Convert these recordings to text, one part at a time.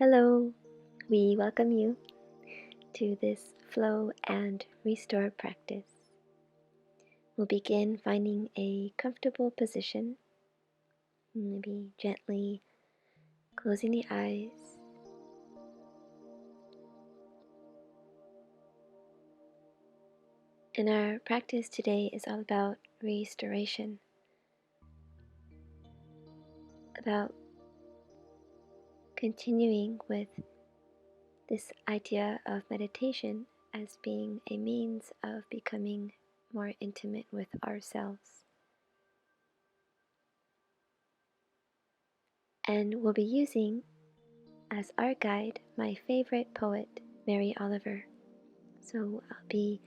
Hello, we welcome you to this flow and restore practice. We'll begin finding a comfortable position, maybe gently closing the eyes. And our practice today is all about restoration, about continuing with this idea of meditation as being a means of becoming more intimate with ourselves. And we'll be using as our guide my favorite poet, Mary Oliver. So I'll be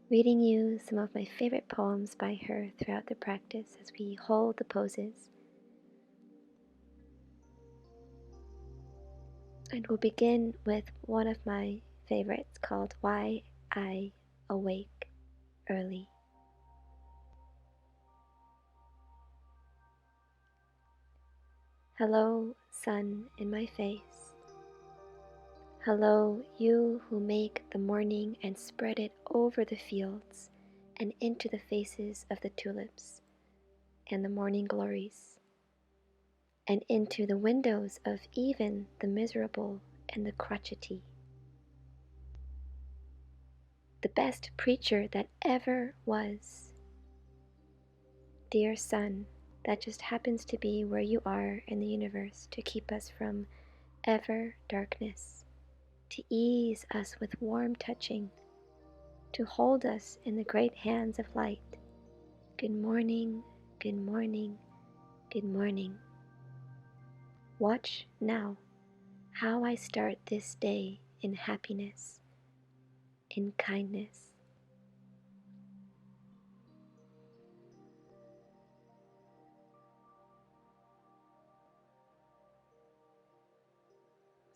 reading you some of my favorite poems by her throughout the practice as we hold the poses. And we'll begin with one of my favorites called Why I Awake Early. Hello, sun in my face. Hello, you who make the morning and spread it over the fields and into the faces of the tulips and the morning glories, and into the windows of even the miserable and the crotchety. The best preacher that ever was. Dear sun, that just happens to be where you are in the universe to keep us from ever darkness, to ease us with warm touching, to hold us in the great hands of light. Good morning, good morning, good morning. Watch now how I start this day in happiness, in kindness.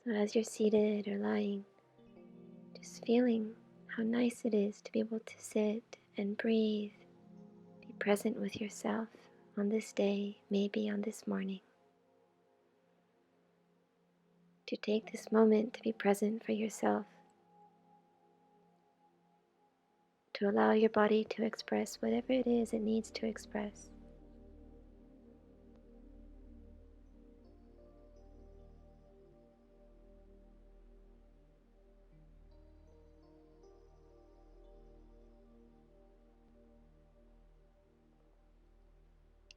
So as you're seated or lying, just feeling how nice it is to be able to sit and breathe, be present with yourself on this day, maybe on this morning. To take this moment to be present for yourself, to allow your body to express whatever it is it needs to express.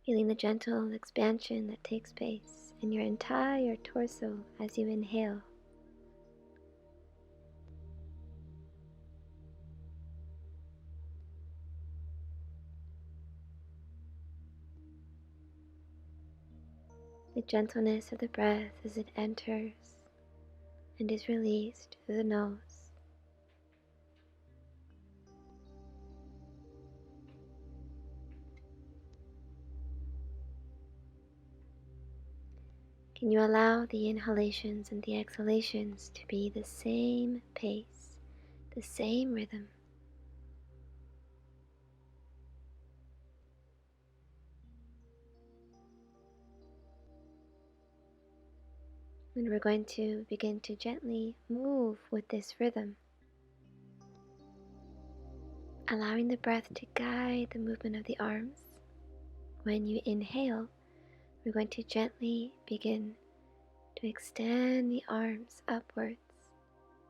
Feeling the gentle expansion that takes place in your entire torso as you inhale. The gentleness of the breath as it enters and is released through the nose. Can you allow the inhalations and the exhalations to be the same pace, the same rhythm? And we're going to begin to gently move with this rhythm, allowing the breath to guide the movement of the arms. When you inhale, we're going to gently begin to extend the arms upwards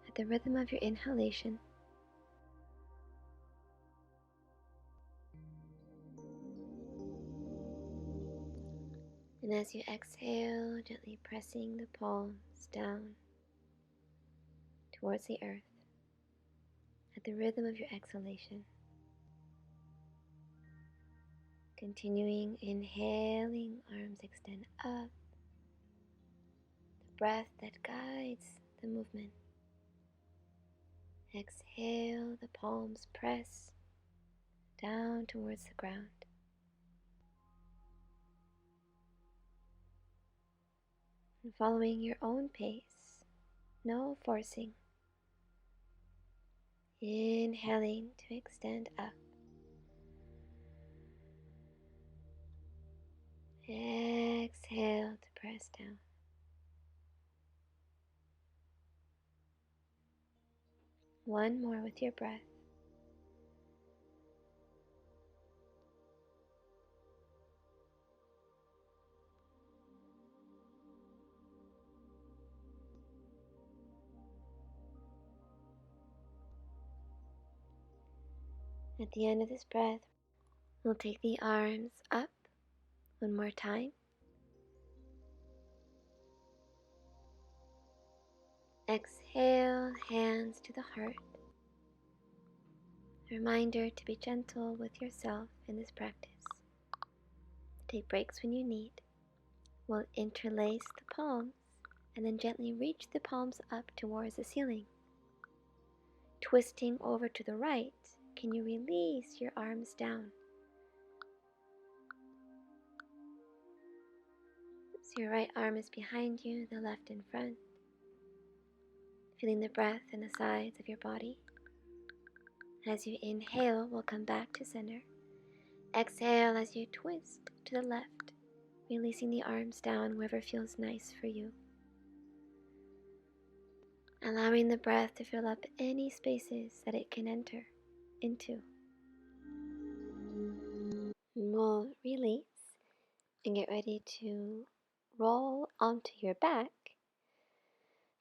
at the rhythm of your inhalation. And as you exhale, gently pressing the palms down towards the earth at the rhythm of your exhalation. Continuing inhaling, arms extend up, the breath that guides the movement. Exhale, the palms press down towards the ground. And following your own pace, no forcing. Inhaling to extend up. Exhale to press down. One more with your breath. At the end of this breath, we'll take the arms up one more time. Exhale, hands to the heart. A reminder to be gentle with yourself in this practice. Take breaks when you need. We'll interlace the palms and then gently reach the palms up towards the ceiling. Twisting over to the right, can you release your arms down? So your right arm is behind you, the left in front. Feeling the breath in the sides of your body. As you inhale, we'll come back to center. Exhale as you twist to the left, releasing the arms down wherever feels nice for you. Allowing the breath to fill up any spaces that it can enter into. And we'll release and get ready to roll onto your back.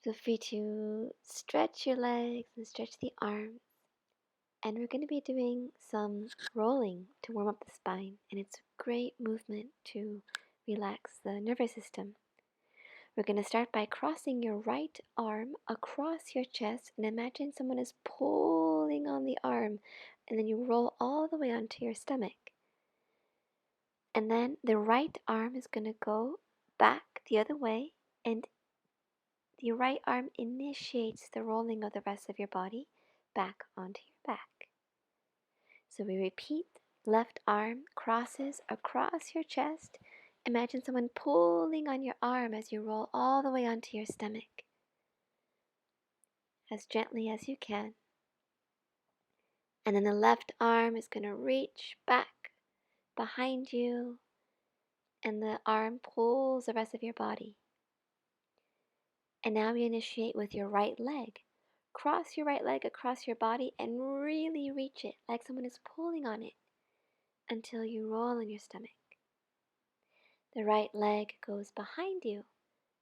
Feel free to stretch your legs and stretch the arms. And we're going to be doing some rolling to warm up the spine. And it's a great movement to relax the nervous system. We're going to start by crossing your right arm across your chest and imagine someone is pulling on the arm, and then you roll all the way onto your stomach. And then the right arm is going to go back the other way, and the right arm initiates the rolling of the rest of your body back onto your back. So we repeat, left arm crosses across your chest. Imagine someone pulling on your arm as you roll all the way onto your stomach. As gently as you can. And then the left arm is going to reach back behind you, and the arm pulls the rest of your body. And now we initiate with your right leg. Cross your right leg across your body and really reach it like someone is pulling on it until you roll on your stomach. The right leg goes behind you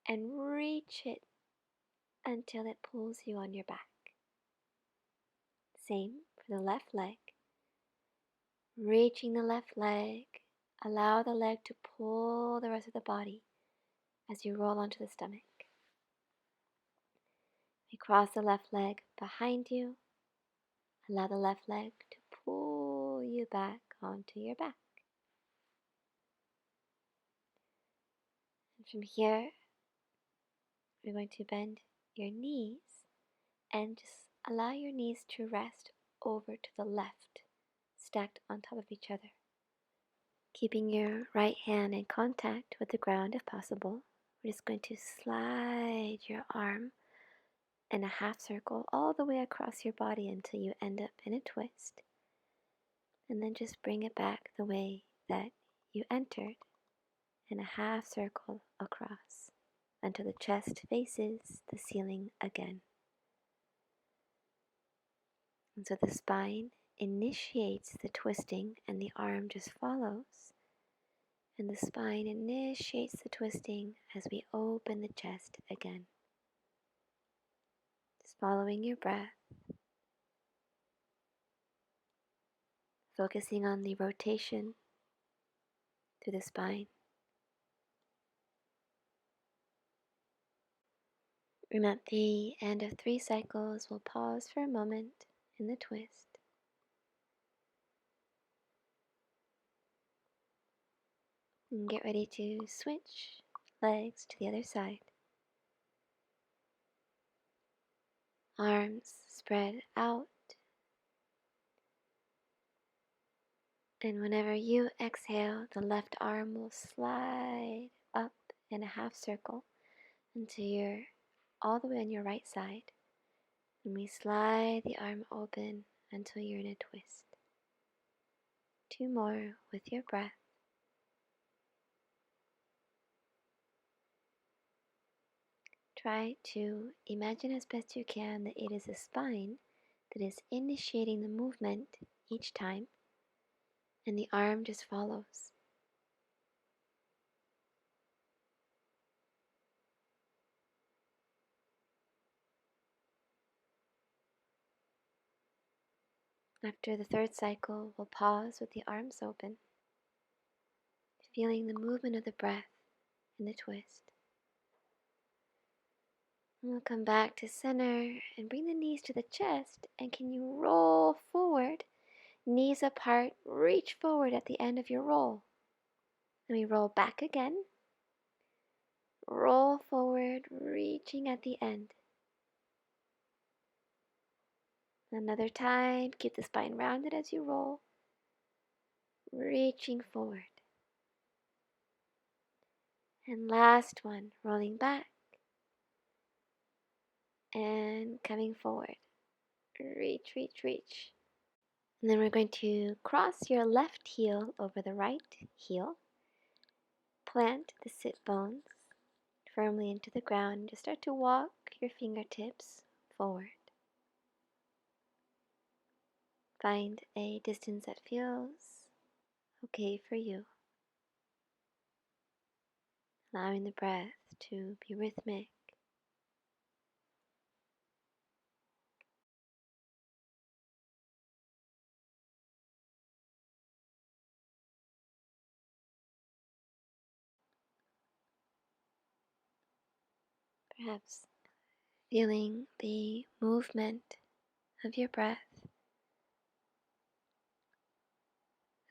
and reach it until it pulls you on your back. Same for the left leg. Reaching the left leg, allow the leg to pull the rest of the body as you roll onto the stomach. You cross the left leg behind you, allow the left leg to pull you back onto your back. And from here, we're going to bend your knees and just allow your knees to rest over to the left, stacked on top of each other. Keeping your right hand in contact with the ground if possible, we're just going to slide your arm in a half circle all the way across your body until you end up in a twist. And then just bring it back the way that you entered in a half circle across until the chest faces the ceiling again. And so the spine initiates the twisting and the arm just follows. And the spine initiates the twisting as we open the chest again. Just following your breath, focusing on the rotation through the spine. And at the end of 3 cycles, we'll pause for a moment in the twist. And get ready to switch legs to the other side. Arms spread out. And whenever you exhale, the left arm will slide up in a half circle until you're all the way on your right side. And we slide the arm open until you're in a twist. 2 more with your breath. Try to imagine as best you can that it is the spine that is initiating the movement each time, and the arm just follows. After the third cycle, we'll pause with the arms open, feeling the movement of the breath and the twist. And we'll come back to center and bring the knees to the chest. And can you roll forward, knees apart, reach forward at the end of your roll. And we roll back again. Roll forward, reaching at the end. Another time, keep the spine rounded as you roll, reaching forward. And last one, rolling back and coming forward. Reach, reach, reach. And then we're going to cross your left heel over the right heel. Plant the sit bones firmly into the ground and just start to walk your fingertips forward. Find a distance that feels okay for you. Allowing the breath to be rhythmic. Perhaps feeling the movement of your breath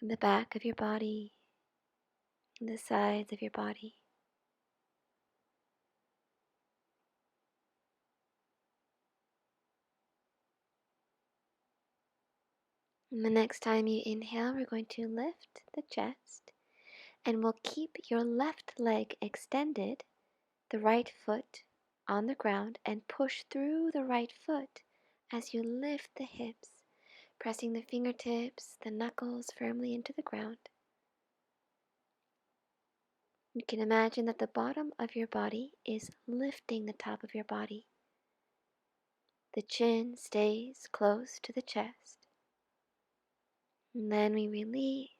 in the back of your body, and the sides of your body. And the next time you inhale, we're going to lift the chest, and we'll keep your left leg extended, the right foot on the ground, and push through the right foot as you lift the hips, pressing the fingertips, the knuckles firmly into the ground. You can imagine that the bottom of your body is lifting the top of your body. The chin stays close to the chest. And then we release.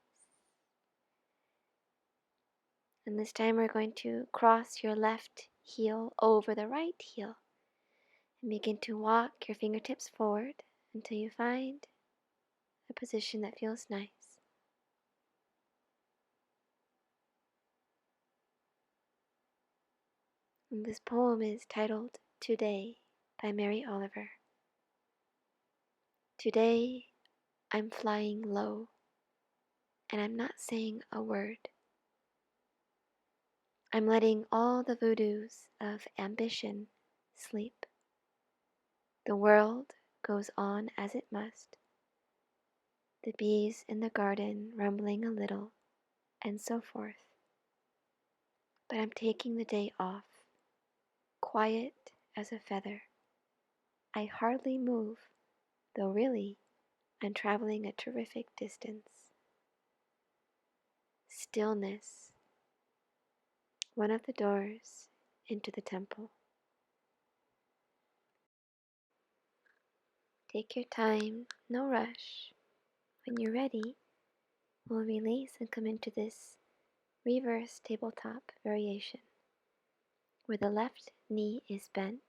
And this time we're going to cross your left heel over the right heel. And begin to walk your fingertips forward until you find a position that feels nice. And this poem is titled Today by Mary Oliver. Today I'm flying low, and I'm not saying a word. I'm letting all the voodoos of ambition sleep. The world goes on as it must, the bees in the garden rumbling a little, and so forth. But I'm taking the day off, quiet as a feather. I hardly move, though really I'm traveling a terrific distance. Stillness, one of the doors into the temple. Take your time, no rush. When you're ready, we'll release and come into this reverse tabletop variation, where the left knee is bent.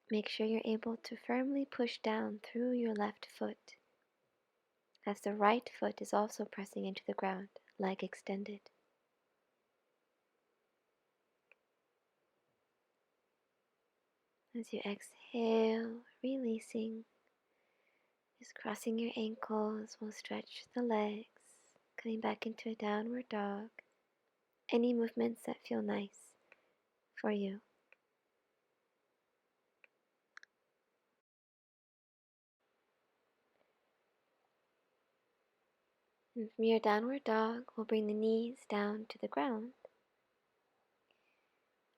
Make sure you're able to firmly push down through your left foot, as the right foot is also pressing into the ground, leg extended. As you exhale, releasing, just crossing your ankles, we'll stretch the legs, coming back into a downward dog. Any movements that feel nice for you. And from your downward dog, we'll bring the knees down to the ground.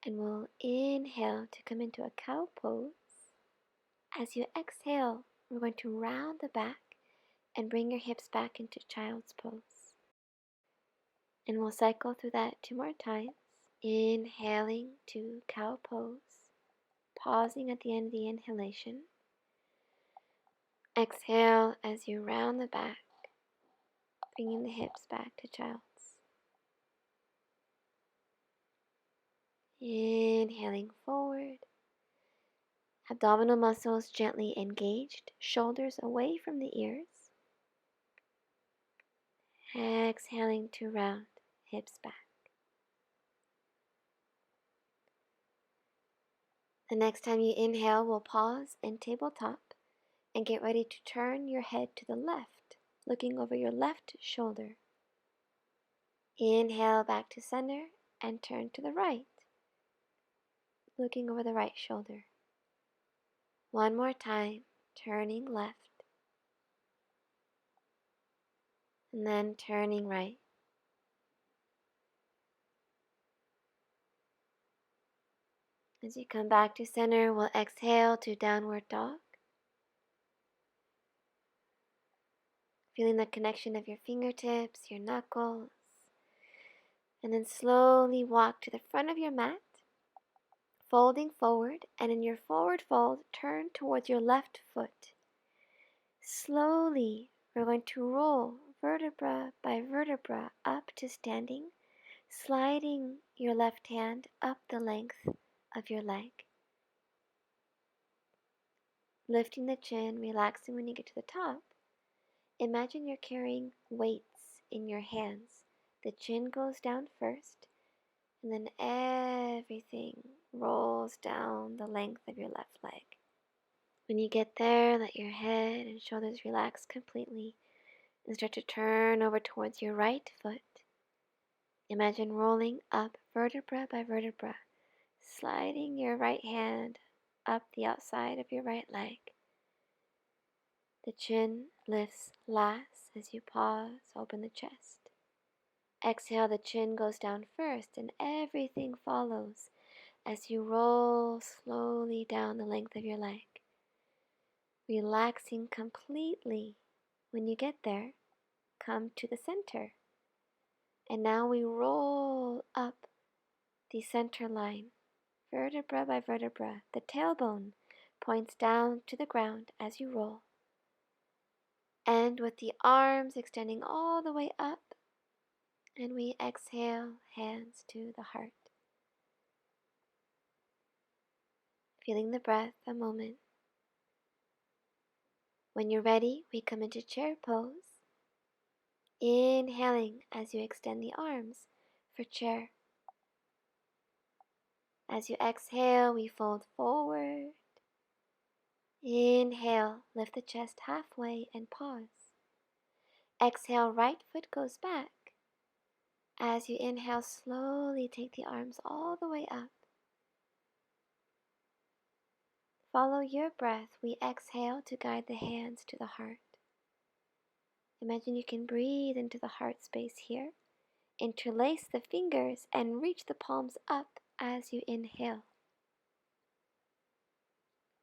And we'll inhale to come into a cow pose. As you exhale, we're going to round the back and bring your hips back into child's pose. And we'll cycle through that 2 more times. Inhaling to cow pose, pausing at the end of the inhalation, Exhale as you round the back, bringing the hips back to child's. Inhaling forward, abdominal muscles gently engaged, shoulders away from the ears. Exhaling to round, hips back. The next time you inhale, we'll pause and tabletop and get ready to turn your head to the left, looking over your left shoulder. Inhale back to center and turn to the right, looking over the right shoulder. One more time, turning left, and then turning right. As you come back to center, we'll exhale to downward dog. Feeling the connection of your fingertips, your knuckles, and then slowly walk to the front of your mat, folding forward, and in your forward fold, turn towards your left foot. Slowly, we're going to roll vertebra by vertebra up to standing, sliding your left hand up the length of your leg. Lifting the chin, relaxing when you get to the top. Imagine you're carrying weights in your hands. The chin goes down first, and then everything rolls down the length of your left leg. When you get there, let your head and shoulders relax completely and start to turn over towards your right foot. Imagine rolling up vertebra by vertebra, sliding your right hand up the outside of your right leg. The chin lifts last as you pause, open the chest. Exhale, the chin goes down first and everything follows as you roll slowly down the length of your leg. Relaxing completely. When you get there, come to the center. And now we roll up the center line, vertebra by vertebra. The tailbone points down to the ground as you roll. And with the arms extending all the way up, and we exhale, hands to the heart. Feeling the breath a moment. When you're ready, we come into chair pose. Inhaling as you extend the arms for chair. As you exhale, we fold forward. Inhale, lift the chest halfway and pause. Exhale, right foot goes back. As you inhale, slowly take the arms all the way up. Follow your breath. We exhale to guide the hands to the heart. Imagine you can breathe into the heart space here. Interlace the fingers and reach the palms up as you inhale.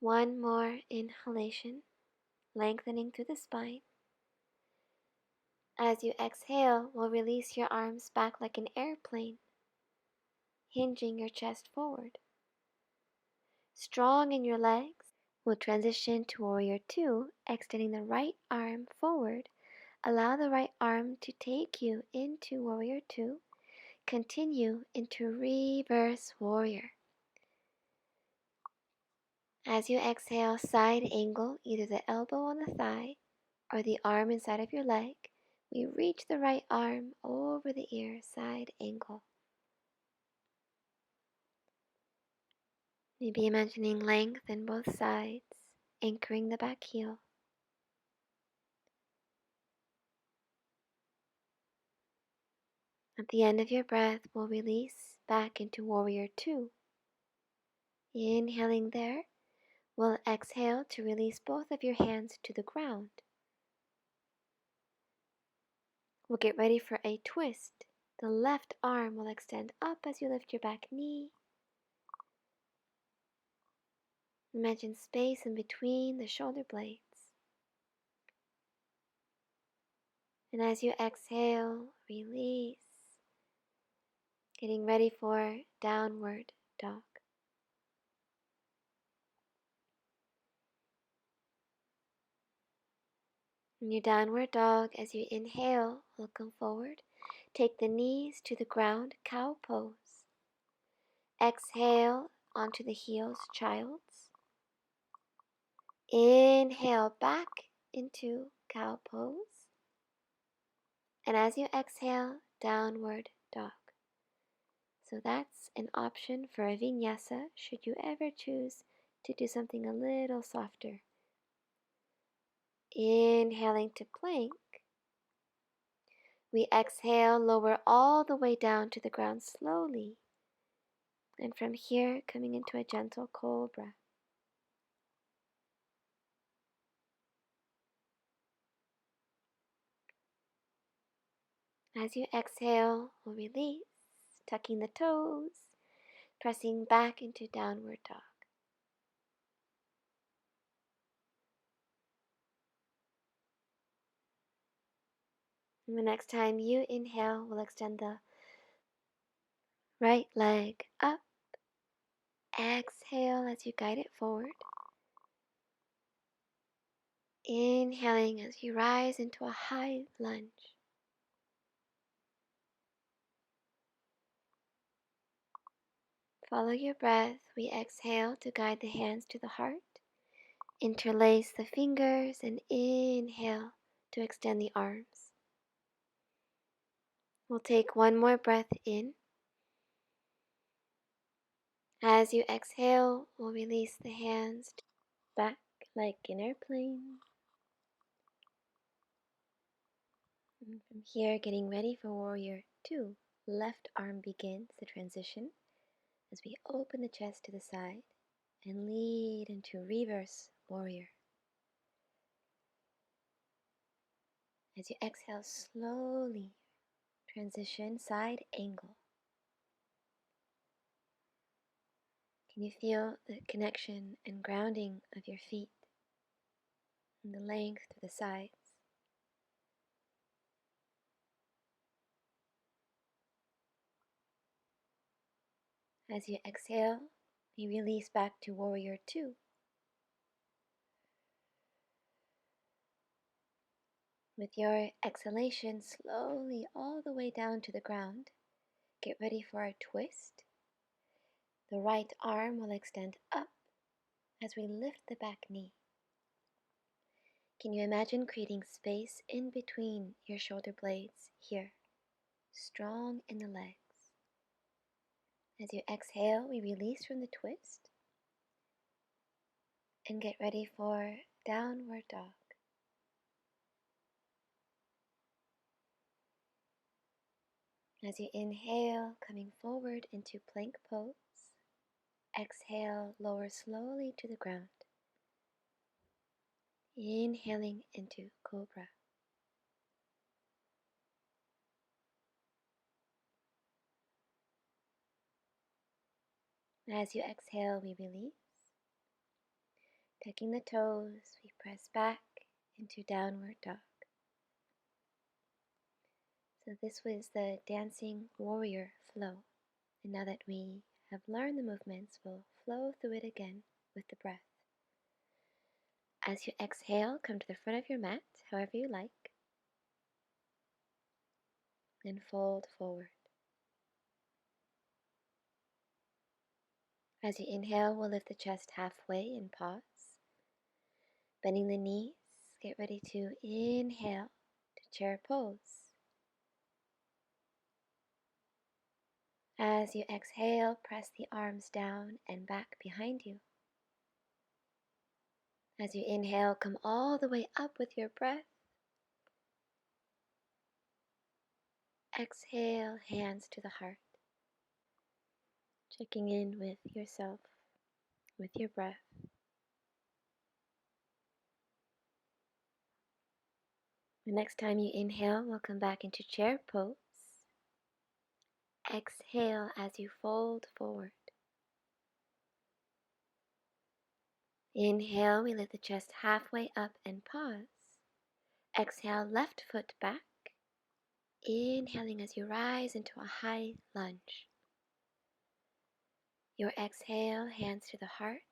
One more inhalation, lengthening through the spine. As you exhale, we'll release your arms back like an airplane, hinging your chest forward. Strong in your legs, we'll transition to Warrior Two, extending the right arm forward. Allow the right arm to take you into Warrior Two. Continue into Reverse Warrior. As you exhale, side angle, either the elbow on the thigh or the arm inside of your leg. We reach the right arm over the ear, side angle. Maybe imagining length in both sides, anchoring the back heel. At the end of your breath, we'll release back into Warrior Two. Inhaling there, we'll exhale to release both of your hands to the ground. We'll get ready for a twist. The left arm will extend up as you lift your back knee. Imagine space in between the shoulder blades. And as you exhale, release. Getting ready for downward dog. In your downward dog, as you inhale, will come forward. Take the knees to the ground, cow pose. Exhale onto the heels, child's. Inhale back into cow pose. And as you exhale, downward dog. So that's an option for a vinyasa should you ever choose to do something a little softer. Inhaling to plank. We exhale, lower all the way down to the ground slowly. And from here, coming into a gentle cobra. As you exhale, we'll release, tucking the toes, pressing back into downward dog. And the next time you inhale, we'll extend the right leg up. Exhale as you guide it forward. Inhaling as you rise into a high lunge. Follow your breath. We exhale to guide the hands to the heart. Interlace the fingers and inhale to extend the arms. We'll take one more breath in. As you exhale, we'll release the hands back like an airplane. And from here, getting ready for Warrior 2. Left arm begins the transition as we open the chest to the side and lead into reverse warrior. As you exhale, slowly transition side angle. Can you feel the connection and grounding of your feet and the length to the sides? As you exhale, you release back to Warrior 2. With your exhalation, slowly all the way down to the ground. Get ready for a twist. The right arm will extend up as we lift the back knee. Can you imagine creating space in between your shoulder blades here, strong in the legs? As you exhale, we release from the twist and get ready for downward dog. As you inhale, coming forward into plank pose. Exhale, lower slowly to the ground. Inhaling into cobra. As you exhale, we release. Tucking the toes, we press back into downward dog. So this was the dancing warrior flow. And now that we have learned the movements, we'll flow through it again with the breath. As you exhale, come to the front of your mat, however you like, and fold forward. As you inhale, we'll lift the chest halfway and pause. Bending the knees, get ready to inhale to chair pose. As you exhale, press the arms down and back behind you. As you inhale, come all the way up with your breath. Exhale, hands to the heart. Checking in with yourself, with your breath. The next time you inhale, we'll come back into chair pose. Exhale as you fold forward. Inhale, we lift the chest halfway up and pause. Exhale, left foot back. Inhaling as you rise into a high lunge. Your exhale, hands to the heart.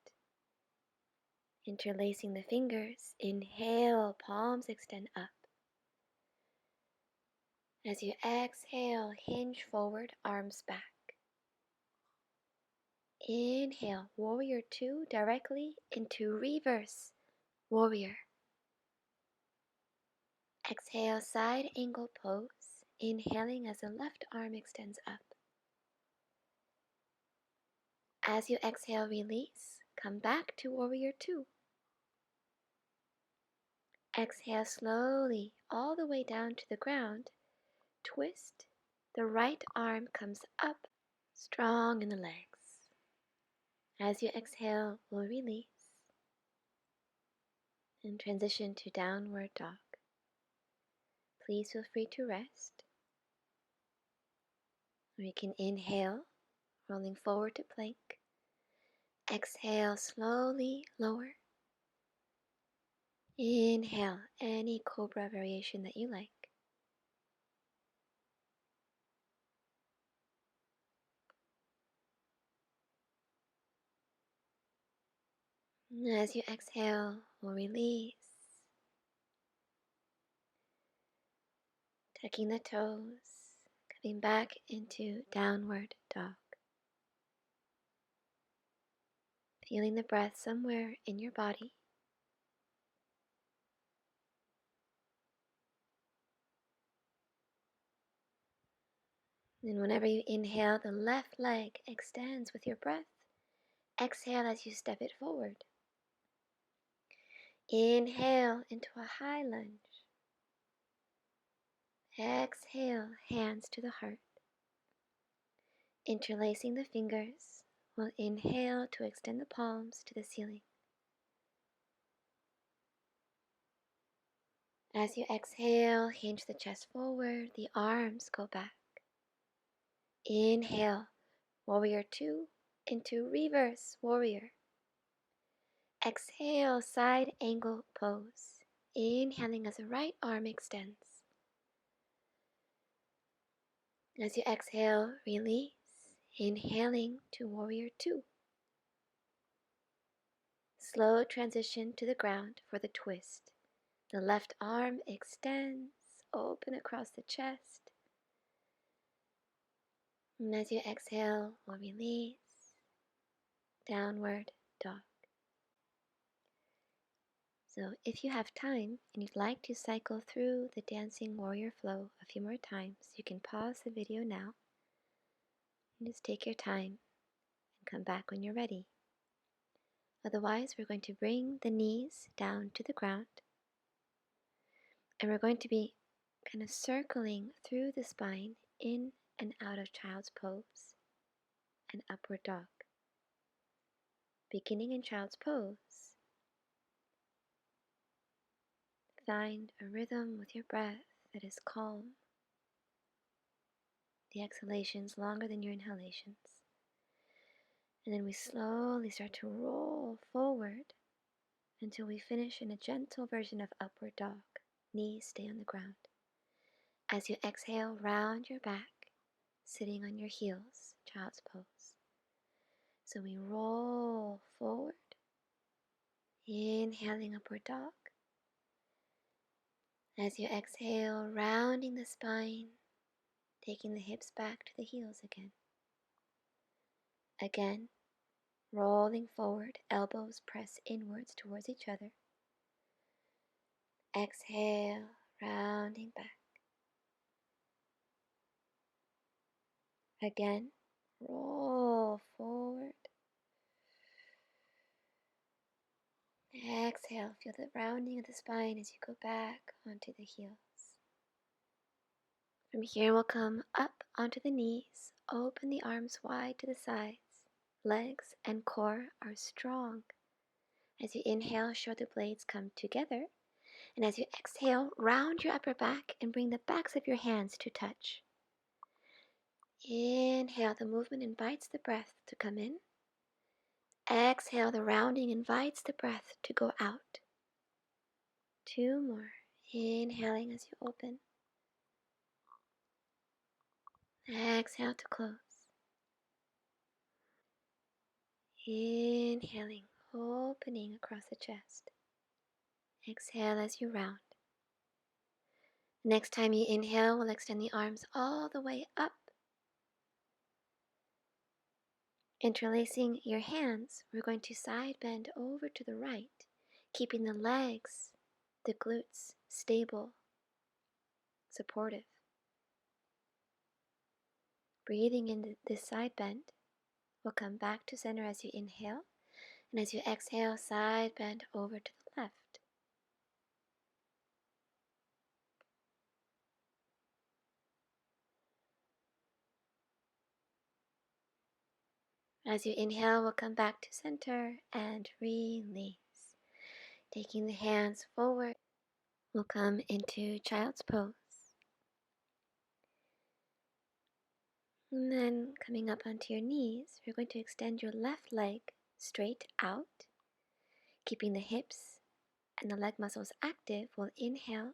Interlacing the fingers, inhale, palms extend up. As you exhale, hinge forward, arms back. Inhale, warrior two, directly into reverse warrior. Exhale, side angle pose, inhaling as the left arm extends up. As you exhale, release, come back to warrior two. Exhale slowly, all the way down to the ground. Twist, the right arm comes up, strong in the legs. As you exhale, we'll release and transition to downward dog. Please feel free to rest. We can inhale, rolling forward to plank. Exhale, slowly lower. Inhale, any cobra variation that you like. As you exhale, we'll release. Tucking the toes, coming back into downward dog. Feeling the breath somewhere in your body. And whenever you inhale, the left leg extends with your breath. Exhale as you step it forward. Inhale into a high lunge. Exhale, hands to the heart. Interlacing the fingers, we'll inhale to extend the palms to the ceiling. As you exhale, hinge the chest forward, the arms go back. Inhale, warrior two into reverse warrior. Exhale, side angle pose. Inhaling as the right arm extends. As you exhale, release. Inhaling to warrior two. Slow transition to the ground for the twist. The left arm extends, open across the chest. And as you exhale, we'll release. Downward dog. So if you have time and you'd like to cycle through the dancing warrior flow a few more times, you can pause the video now and just take your time and come back when you're ready. Otherwise, we're going to bring the knees down to the ground and we're going to be kind of circling through the spine in and out of child's pose and upward dog. Beginning in child's pose, find a rhythm with your breath that is calm. The exhalations longer than your inhalations. And then we slowly start to roll forward until we finish in a gentle version of upward dog. Knees stay on the ground. As you exhale, round your back, sitting on your heels, child's pose. So we roll forward, inhaling upward dog. As you exhale, rounding the spine, taking the hips back to the heels again. Again, rolling forward, elbows press inwards towards each other. Exhale, rounding back. Again, roll forward. Exhale, feel the rounding of the spine as you go back onto the heels. From here, we'll come up onto the knees, open the arms wide to the sides. Legs and core are strong. As you inhale, shoulder blades come together. And as you exhale, round your upper back and bring the backs of your hands to touch. Inhale, the movement invites the breath to come in. Exhale, the rounding invites the breath to go out. Two more. Inhaling as you open. Exhale to close. Inhaling, opening across the chest. Exhale as you round. Next time you inhale, we'll extend the arms all the way up. Interlacing your hands, we're going to side bend over to the right, keeping the legs, the glutes stable, supportive. Breathing in this side bend, we'll come back to center as you inhale, and as you exhale, side bend over to the left. As you inhale, we'll come back to center and release. Taking the hands forward, we'll come into child's pose. And then coming up onto your knees, you're going to extend your left leg straight out, keeping the hips and the leg muscles active. We'll inhale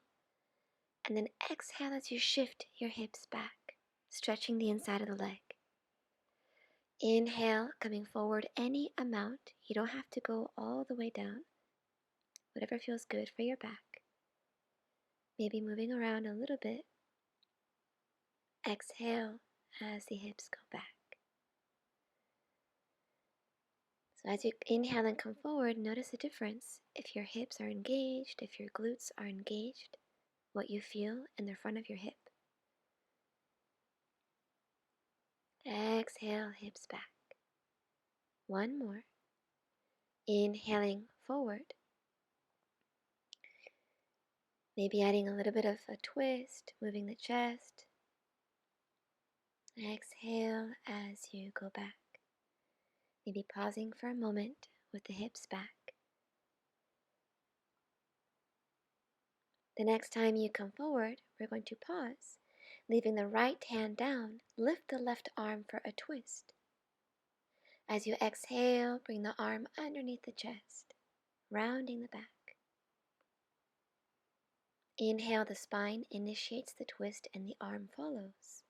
and then exhale as you shift your hips back, stretching the inside of the leg. Inhale, coming forward any amount. You don't have to go all the way down. Whatever feels good for your back. Maybe moving around a little bit. Exhale as the hips go back. So as you inhale and come forward, notice the difference. If your hips are engaged, if your glutes are engaged, what you feel in the front of your hip. Exhale, hips back. One more. Inhaling forward. Maybe adding a little bit of a twist, moving the chest. Exhale as you go back. Maybe pausing for a moment with the hips back. The next time you come forward, we're going to pause, leaving the right hand down. Lift the left arm for a twist. As you exhale, bring the arm underneath the chest, rounding the back. Inhale, the spine initiates the twist and the arm follows.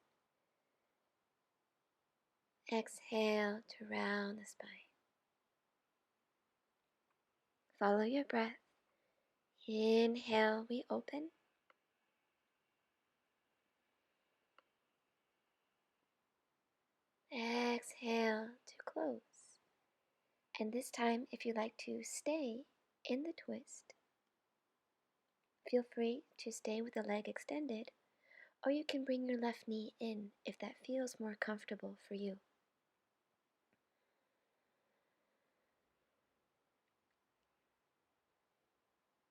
Exhale to round the spine. Follow your breath. Inhale, we open. Exhale to close. And this time, if you like to stay in the twist, feel free to stay with the leg extended, or you can bring your left knee in if that feels more comfortable for you.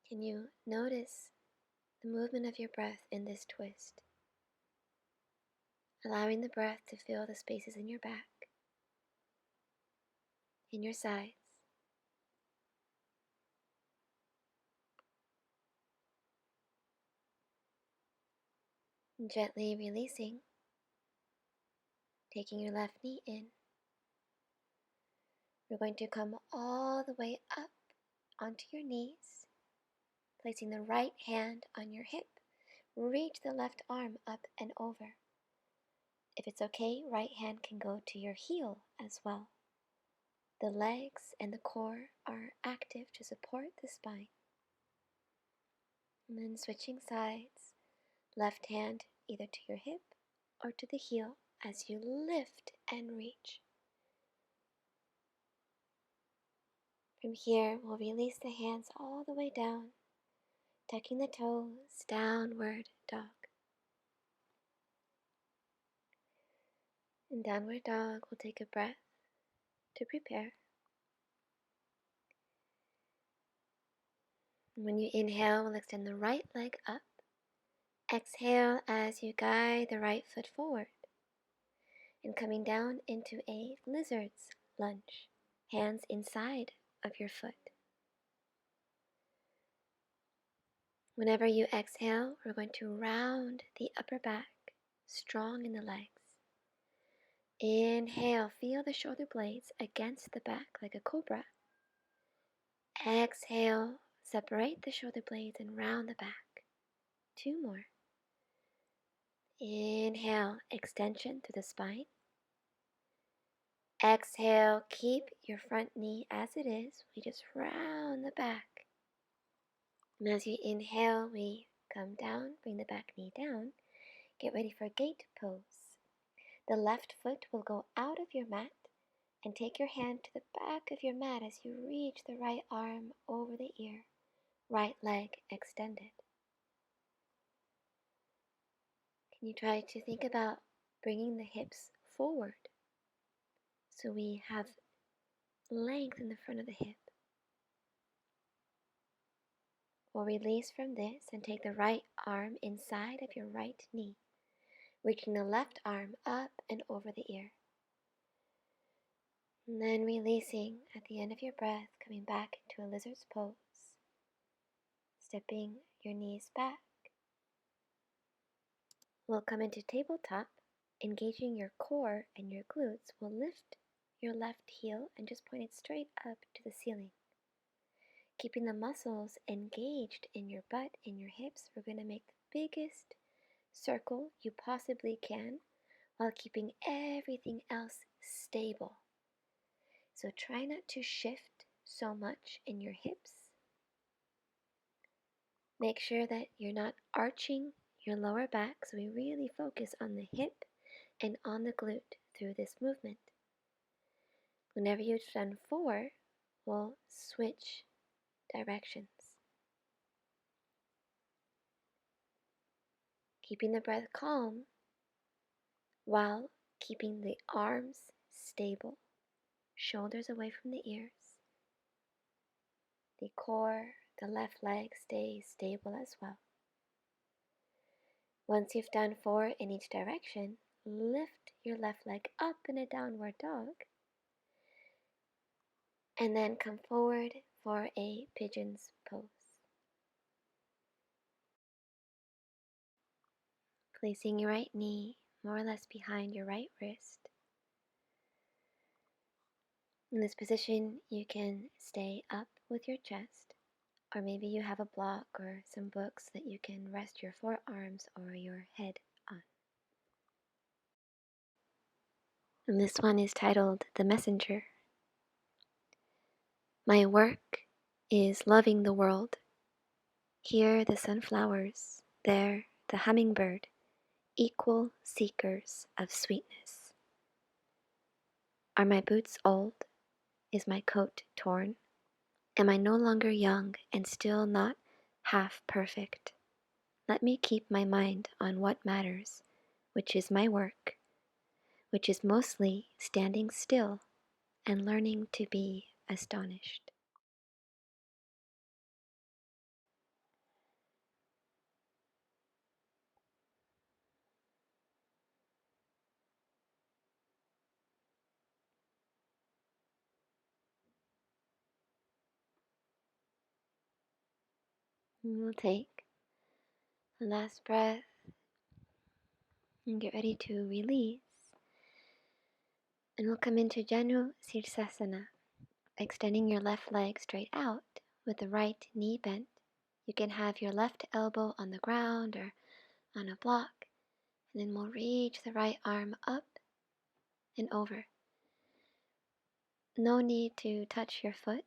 Can you notice the movement of your breath in this twist? Allowing the breath to fill the spaces in your back, in your sides. And gently releasing, taking your left knee in. We're going to come all the way up onto your knees, placing the right hand on your hip. Reach the left arm up and over. If it's okay, right hand can go to your heel as well. The legs and the core are active to support the spine. And then switching sides, left hand either to your hip or to the heel as you lift and reach. From here, we'll release the hands all the way down, tucking the toes, downward dog. In downward dog, we'll take a breath to prepare. When you inhale, we'll extend the right leg up. Exhale as you guide the right foot forward. And coming down into a lizard's lunge, hands inside of your foot. Whenever you exhale, we're going to round the upper back, strong in the legs. Inhale, feel the shoulder blades against the back like a cobra. Exhale, separate the shoulder blades and round the back. 2 more. Inhale, extension through the spine. Exhale, keep your front knee as it is. We just round the back. And as you inhale, we come down, bring the back knee down. Get ready for gate pose. The left foot will go out of your mat and take your hand to the back of your mat as you reach the right arm over the ear, right leg extended. Can you try to think about bringing the hips forward so we have length in the front of the hip? We'll release from this and take the right arm inside of your right knee, reaching the left arm up and over the ear. And then releasing at the end of your breath, coming back into a lizard's pose, stepping your knees back. We'll come into tabletop, engaging your core and your glutes. We'll lift your left heel and just point it straight up to the ceiling. Keeping the muscles engaged in your butt and your hips, we're going to make the biggest circle you possibly can while keeping everything else stable. So try not to shift so much in your hips. Make sure that you're not arching your lower back, so we really focus on the hip and on the glute through this movement. Whenever you've done 4, we'll switch directions. Keeping the breath calm while keeping the arms stable, shoulders away from the ears. The core, the left leg stays stable as well. Once you've done 4 in each direction, lift your left leg up in a downward dog, and then come forward for a pigeon's pose. Placing your right knee more or less behind your right wrist. In this position, you can stay up with your chest, or maybe you have a block or some books that you can rest your forearms or your head on. And this one is titled The Messenger. My work is loving the world. Here the sunflowers, there the hummingbird, equal seekers of sweetness. Are my boots old? Is my coat torn? Am I no longer young and still not half perfect? Let me keep my mind on what matters, which is my work, which is mostly standing still and learning to be astonished. And we'll take the last breath and get ready to release. And we'll come into Janu Sirsasana, extending your left leg straight out with the right knee bent. You can have your left elbow on the ground or on a block, and then we'll reach the right arm up and over. No need to touch your foot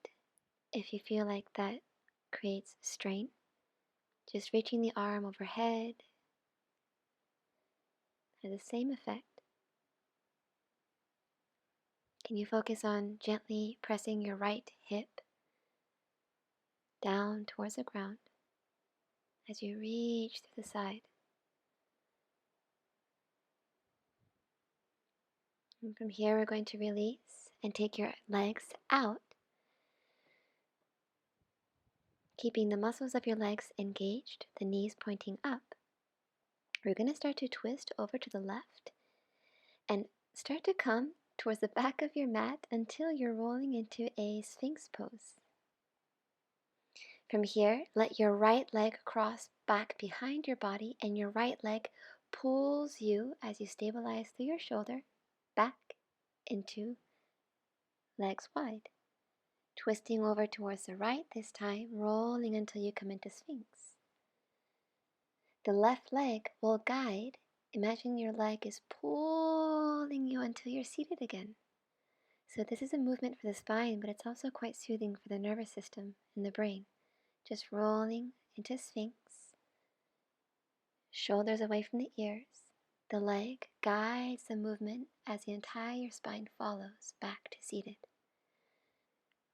if you feel like that creates strain. Just reaching the arm overhead has the same effect. Can you focus on gently pressing your right hip down towards the ground as you reach through the side? And from here, we're going to release and take your legs out, keeping the muscles of your legs engaged, the knees pointing up. We're going to start to twist over to the left and start to come towards the back of your mat until you're rolling into a Sphinx pose. From here, let your right leg cross back behind your body and your right leg pulls you as you stabilize through your shoulder back into legs wide. Twisting over towards the right this time, rolling until you come into Sphinx. The left leg will guide. Imagine your leg is pulling you until you're seated again. So this is a movement for the spine, but it's also quite soothing for the nervous system and the brain. Just rolling into Sphinx, shoulders away from the ears. The leg guides the movement as the entire spine follows back to seated.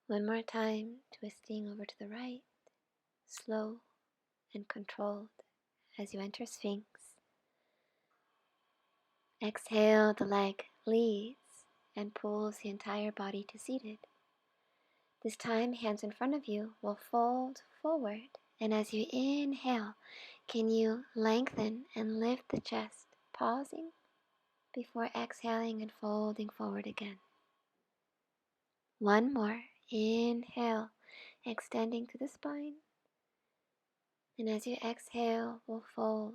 One more time, twisting over to the right, slow and controlled as you enter Sphinx. Exhale, the leg leads and pulls the entire body to seated. This time, hands in front of you will fold forward, and as you inhale, can you lengthen and lift the chest, pausing before exhaling and folding forward again. One more. Inhale, extending through the spine. And as you exhale, we'll fold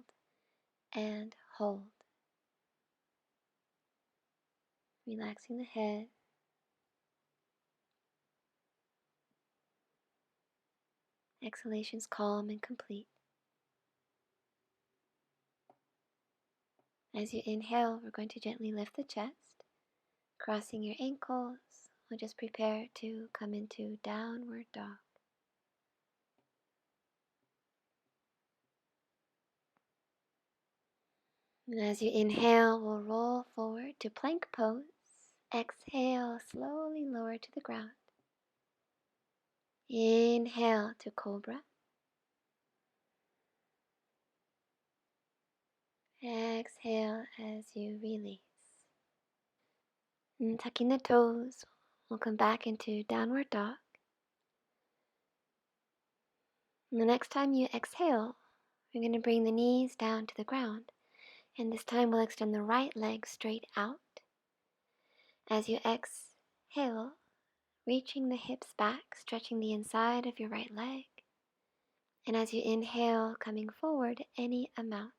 and hold. Relaxing the head. Exhalations calm and complete. As you inhale, we're going to gently lift the chest, crossing your ankles. We'll just prepare to come into downward dog. And as you inhale, we'll roll forward to plank pose. Exhale, slowly lower to the ground. Inhale to cobra. Exhale as you release. And tucking the toes, we'll come back into downward dog. And the next time you exhale, we're going to bring the knees down to the ground. And this time we'll extend the right leg straight out. As you exhale, reaching the hips back, stretching the inside of your right leg. And as you inhale, coming forward any amount.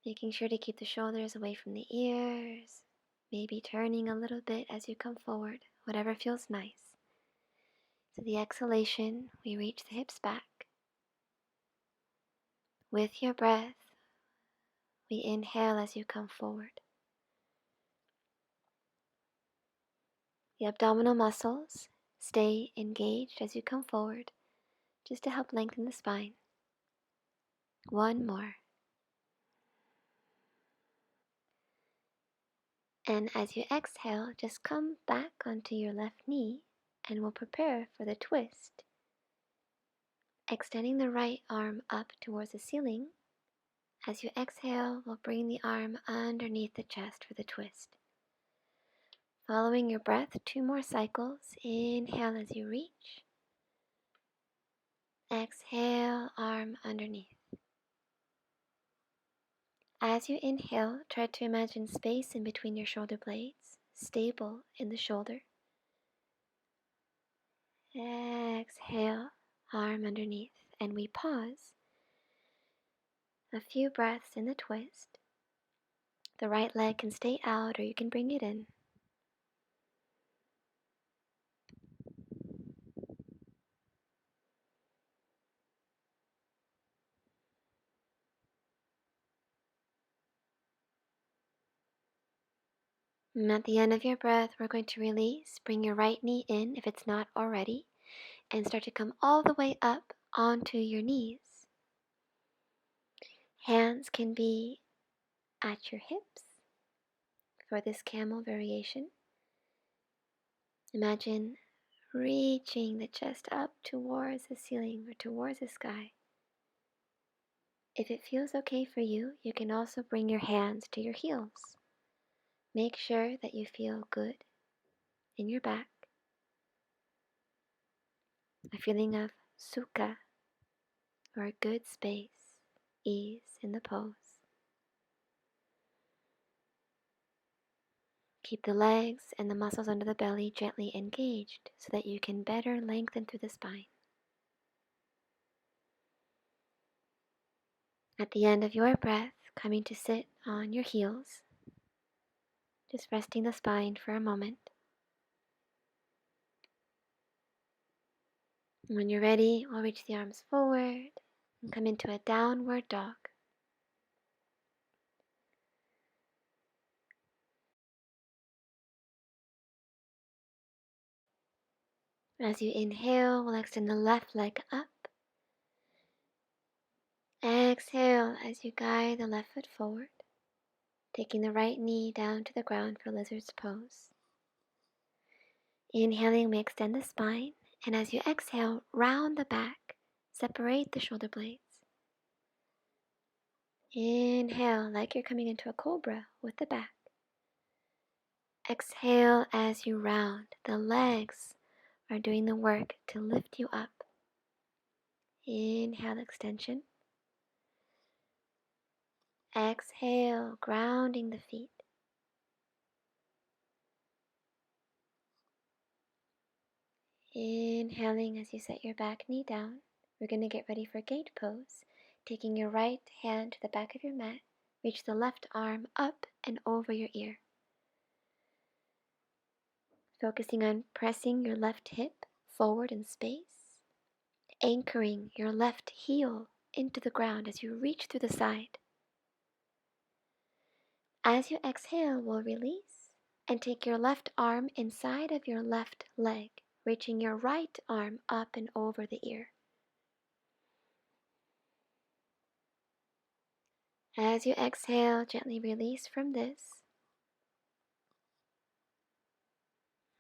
Making sure to keep the shoulders away from the ears. Maybe turning a little bit as you come forward, whatever feels nice. So the exhalation, we reach the hips back. With your breath, we inhale as you come forward. The abdominal muscles stay engaged as you come forward, just to help lengthen the spine. One more. And as you exhale, just come back onto your left knee and we'll prepare for the twist. Extending the right arm up towards the ceiling. As you exhale, we'll bring the arm underneath the chest for the twist. Following your breath, 2 more cycles. Inhale as you reach. Exhale, arm underneath. As you inhale, try to imagine space in between your shoulder blades, stable in the shoulder. Exhale, arm underneath, and we pause. A few breaths in the twist. The right leg can stay out or you can bring it in. And at the end of your breath, we're going to release. Bring your right knee in if it's not already, and start to come all the way up onto your knees. Hands can be at your hips for this camel variation. Imagine reaching the chest up towards the ceiling or towards the sky. If it feels okay for you, you can also bring your hands to your heels. Make sure that you feel good in your back. A feeling of sukha, or a good space, ease in the pose. Keep the legs and the muscles under the belly gently engaged so that you can better lengthen through the spine. At the end of your breath, coming to sit on your heels, just resting the spine for a moment. When you're ready, we'll reach the arms forward and come into a downward dog. As you inhale, we'll extend the left leg up. Exhale as you guide the left foot forward, taking the right knee down to the ground for lizard's pose. Inhaling, we extend the spine, and as you exhale, round the back, separate the shoulder blades. Inhale like you're coming into a cobra with the back. Exhale as you round. The legs are doing the work to lift you up. Inhale, extension. Exhale, grounding the feet. Inhaling as you set your back knee down. We're going to get ready for gate pose. Taking your right hand to the back of your mat, reach the left arm up and over your ear. Focusing on pressing your left hip forward in space. Anchoring your left heel into the ground as you reach through the side. As you exhale, we'll release and take your left arm inside of your left leg, reaching your right arm up and over the ear. As you exhale, gently release from this.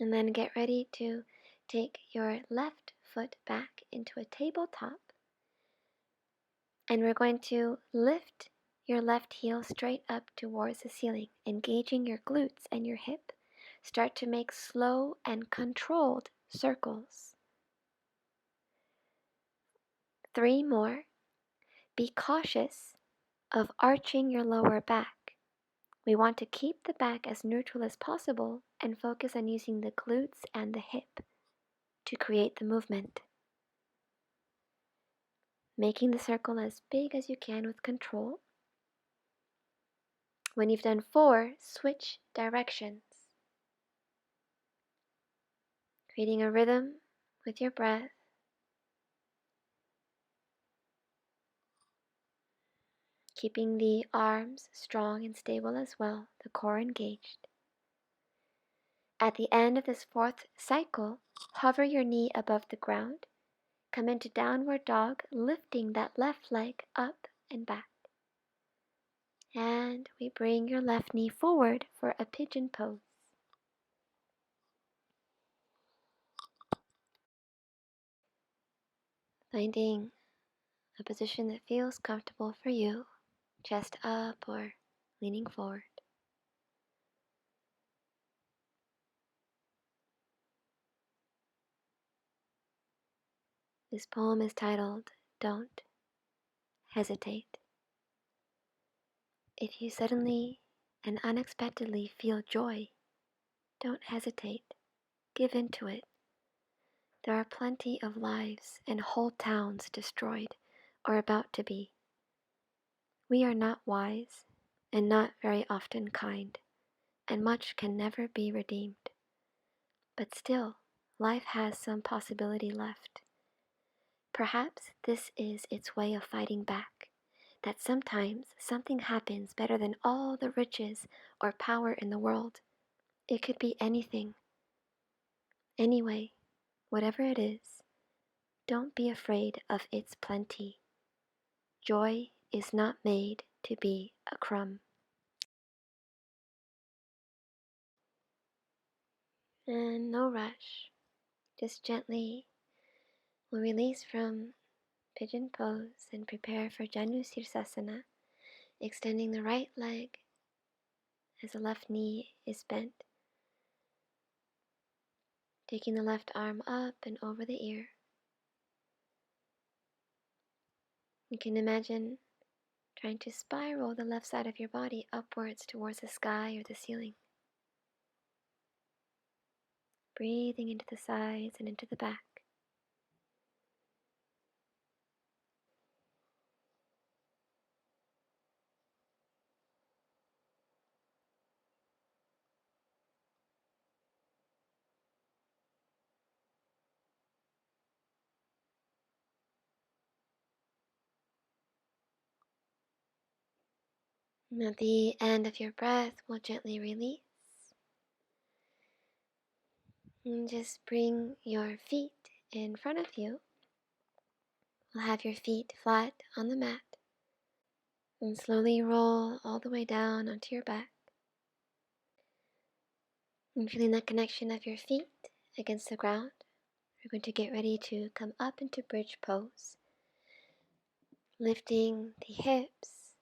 And then get ready to take your left foot back into a tabletop. And we're going to lift your left heel straight up towards the ceiling, engaging your glutes and your hip. Start to make slow and controlled circles. 3 more. Be cautious of arching your lower back. We want to keep the back as neutral as possible and focus on using the glutes and the hip to create the movement. Making the circle as big as you can with control. When you've done 4, switch directions. Creating a rhythm with your breath. Keeping the arms strong and stable as well, the core engaged. At the end of this 4th cycle, hover your knee above the ground. Come into downward dog, lifting that left leg up and back. And we bring your left knee forward for a pigeon pose. Finding a position that feels comfortable for you, chest up or leaning forward. This poem is titled, Don't Hesitate. If you suddenly and unexpectedly feel joy, don't hesitate. Give in to it. There are plenty of lives and whole towns destroyed or about to be. We are not wise and not very often kind, and much can never be redeemed. But still, life has some possibility left. Perhaps this is its way of fighting back, that sometimes something happens better than all the riches or power in the world. It could be anything. Anyway, whatever it is, don't be afraid of its plenty. Joy is not made to be a crumb. And no rush. Just gently we'll release from pigeon pose and prepare for Janu Sirsasana, extending the right leg as the left knee is bent, taking the left arm up and over the ear. You can imagine trying to spiral the left side of your body upwards towards the sky or the ceiling. Breathing into the sides and into the back. And at the end of your breath, we'll gently release. And just bring your feet in front of you. We'll have your feet flat on the mat. And slowly roll all the way down onto your back. And feeling that connection of your feet against the ground, we're going to get ready to come up into bridge pose. Lifting the hips,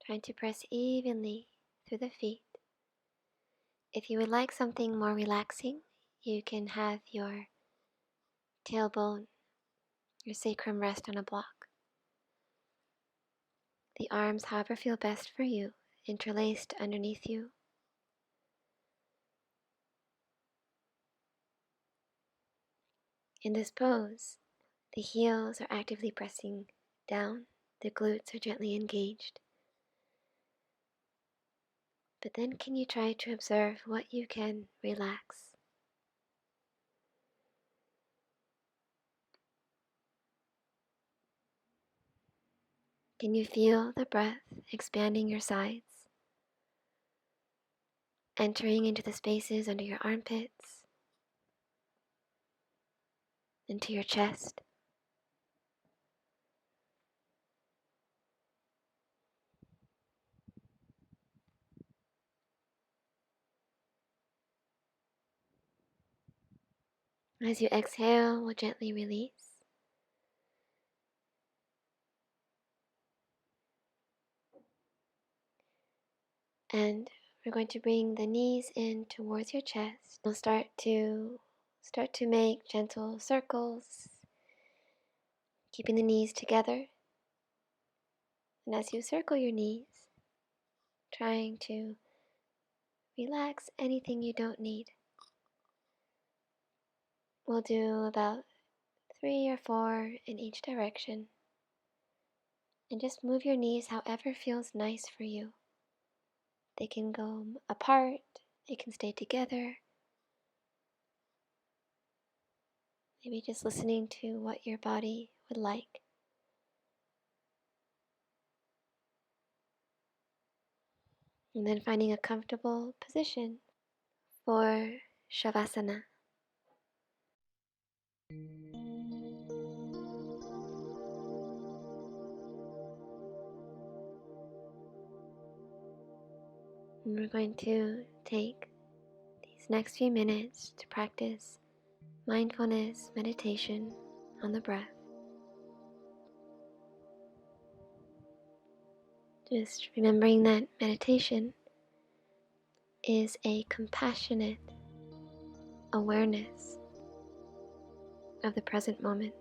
trying to press evenly through the feet. If you would like something more relaxing, you can have your tailbone, your sacrum rest on a block. The arms, however, feel best for you, interlaced underneath you. In this pose, the heels are actively pressing down, the glutes are gently engaged. But then can you try to observe what you can relax? Can you feel the breath expanding your sides, entering into the spaces under your armpits, into your chest? As you exhale, we'll gently release. And we're going to bring the knees in towards your chest. We'll start to make gentle circles, keeping the knees together. And as you circle your knees, trying to relax anything you don't need. We'll do about 3 or 4 in each direction. And just move your knees however feels nice for you. They can go apart, they can stay together. Maybe just listening to what your body would like. And then finding a comfortable position for Shavasana. And we're going to take these next few minutes to practice mindfulness meditation on the breath. Just remembering that meditation is a compassionate awareness of the present moment.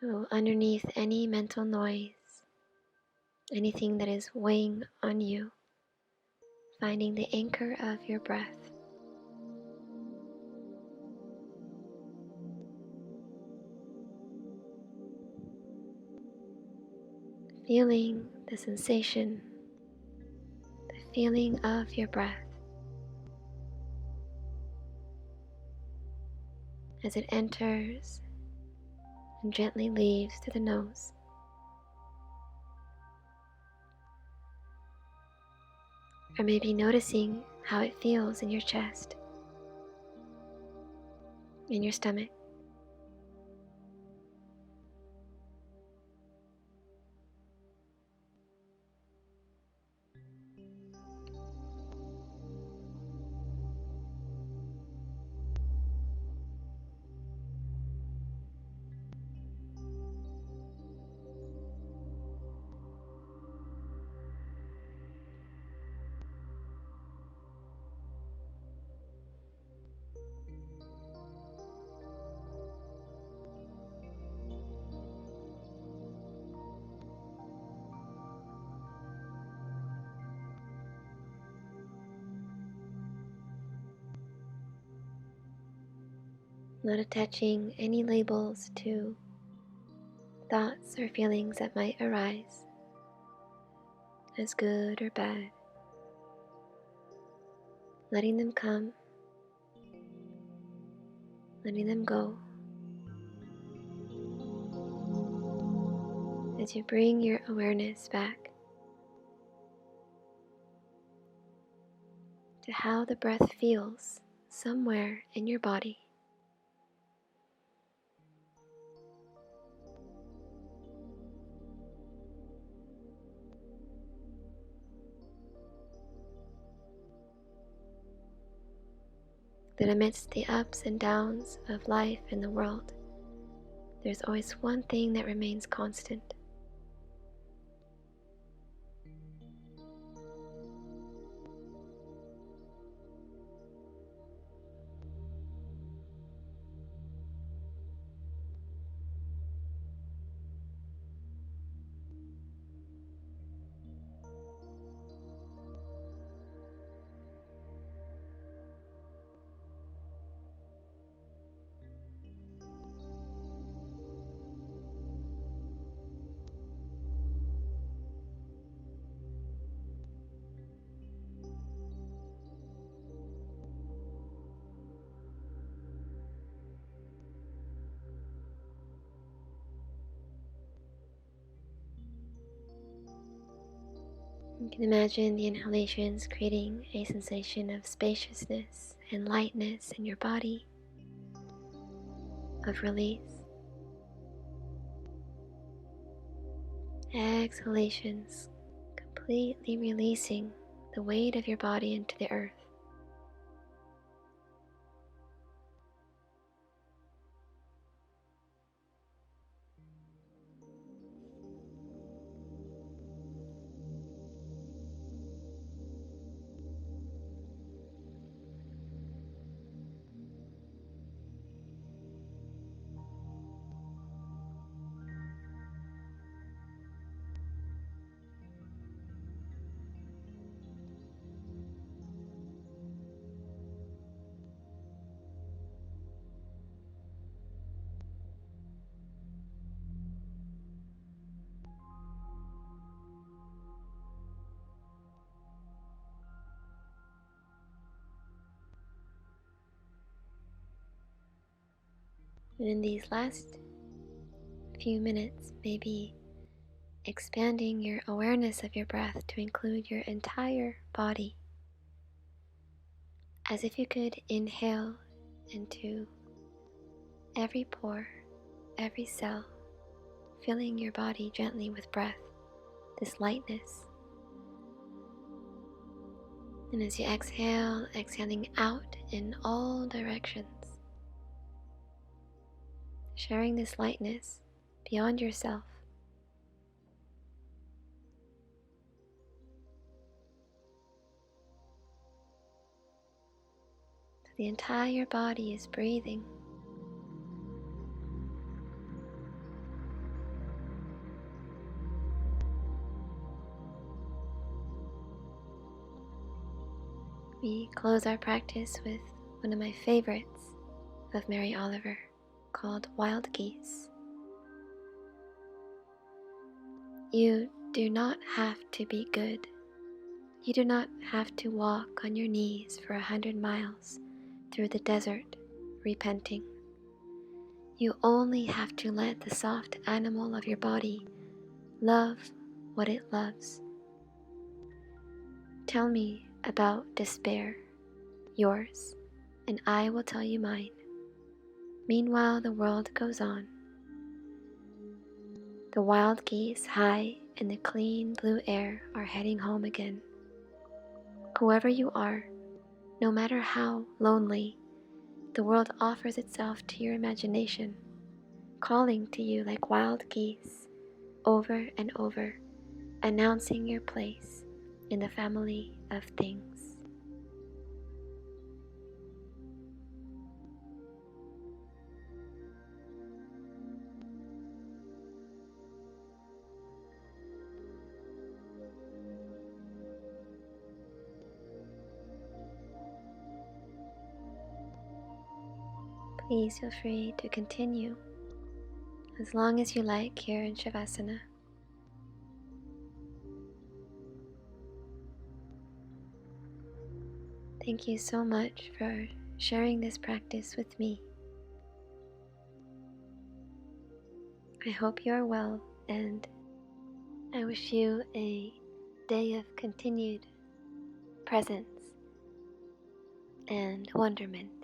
So underneath any mental noise, anything that is weighing on you, finding the anchor of your breath. Feeling the sensation, the feeling of your breath as it enters and gently leaves through the nose. Or maybe noticing how it feels in your chest, in your stomach. Not attaching any labels to thoughts or feelings that might arise as good or bad. Letting them come, letting them go. As you bring your awareness back to how the breath feels somewhere in your body. That amidst the ups and downs of life in the world, there's always one thing that remains constant. You can imagine the inhalations creating a sensation of spaciousness and lightness in your body, of release. Exhalations, completely releasing the weight of your body into the earth. And in these last few minutes, maybe expanding your awareness of your breath to include your entire body, as if you could inhale into every pore, every cell, filling your body gently with breath, this lightness. And as you exhale, exhaling out in all directions, sharing this lightness beyond yourself. So the entire body is breathing. We close our practice with one of my favorites of Mary Oliver, called Wild Geese. You do not have to be good. You do not have to walk on your knees for 100 miles through the desert, repenting. You only have to let the soft animal of your body love what it loves. Tell me about despair, yours, and I will tell you mine. Meanwhile, the world goes on. The wild geese high in the clean blue air are heading home again. Whoever you are, no matter how lonely, the world offers itself to your imagination, calling to you like wild geese, over and over, announcing your place in the family of things. Please feel free to continue as long as you like here in Shavasana. Thank you so much for sharing this practice with me. I hope you are well, and I wish you a day of continued presence and wonderment.